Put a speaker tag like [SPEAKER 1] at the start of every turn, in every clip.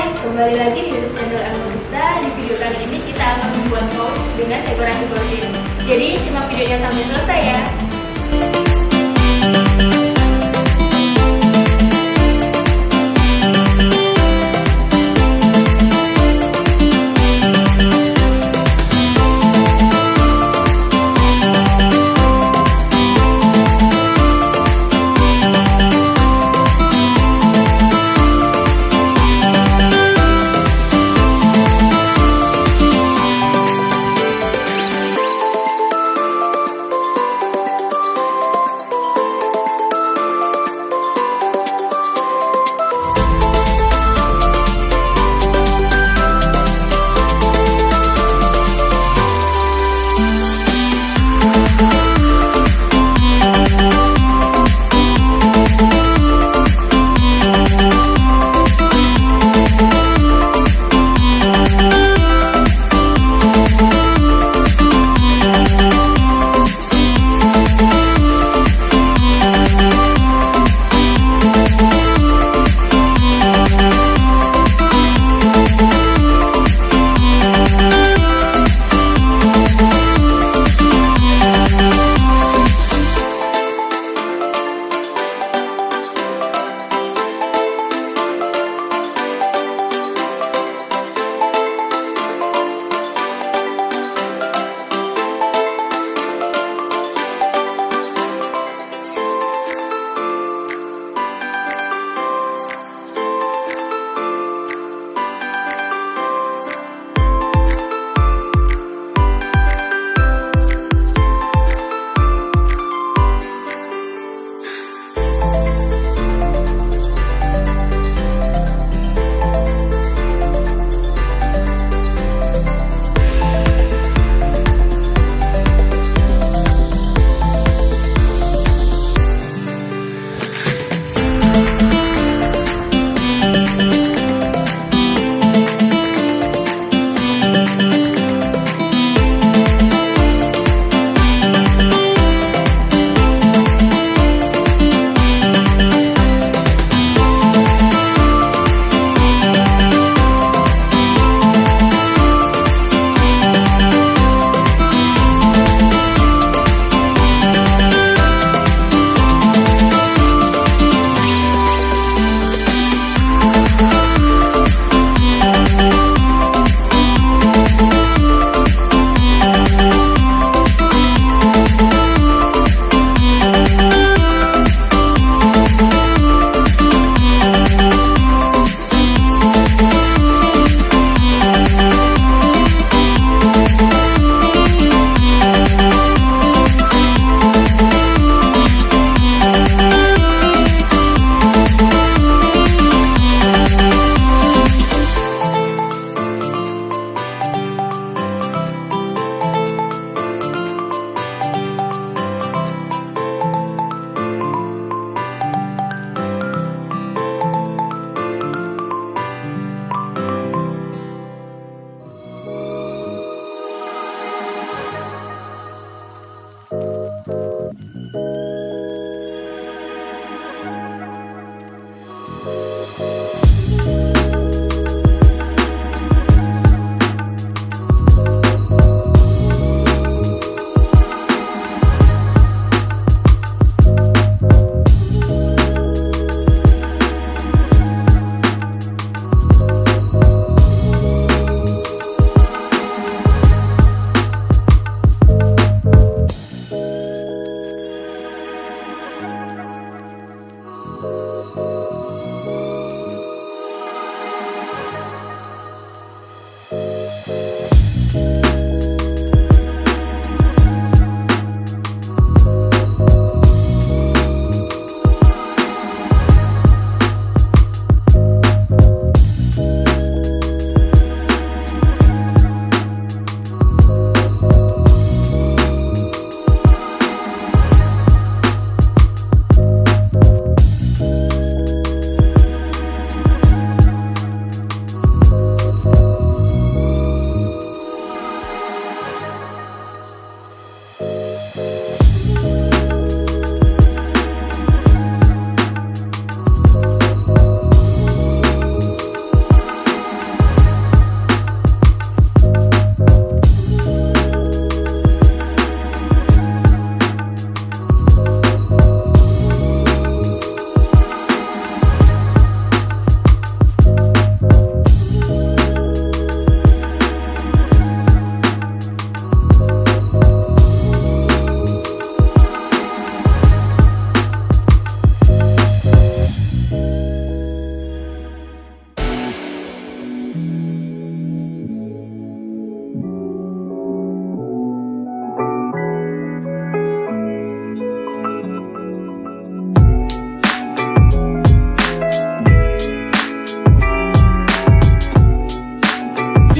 [SPEAKER 1] Hai, kembali lagi di YouTube channel Elmodista. Di video kali ini kita akan membuat pouch dengan dekorasi bordir. Jadi simak videonya sampai selesai ya.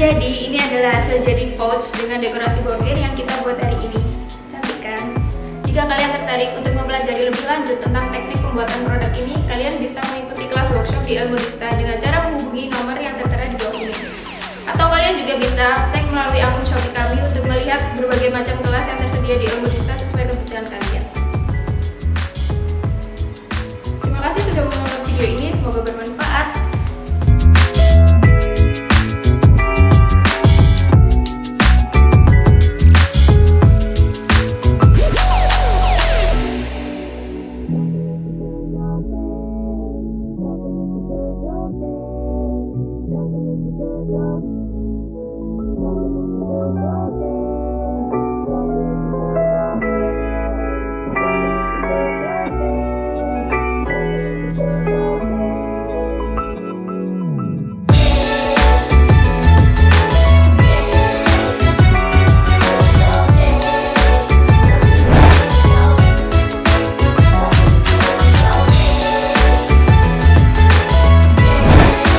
[SPEAKER 1] Jadi ini adalah hasil jadi pouch dengan dekorasi bordir yang kita buat hari ini. Cantik kan? Jika kalian tertarik untuk mempelajari lebih lanjut tentang teknik pembuatan produk ini, kalian bisa mengikuti kelas workshop di Elmodista dengan cara menghubungi nomor yang tertera di bawah ini. Atau kalian juga bisa cek melalui akun Shopee kami untuk melihat berbagai macam kelas yang tersedia di Elmodista sesuai kebutuhan kalian. Terima kasih sudah menonton video ini, semoga bermanfaat.
[SPEAKER 2] Yeah.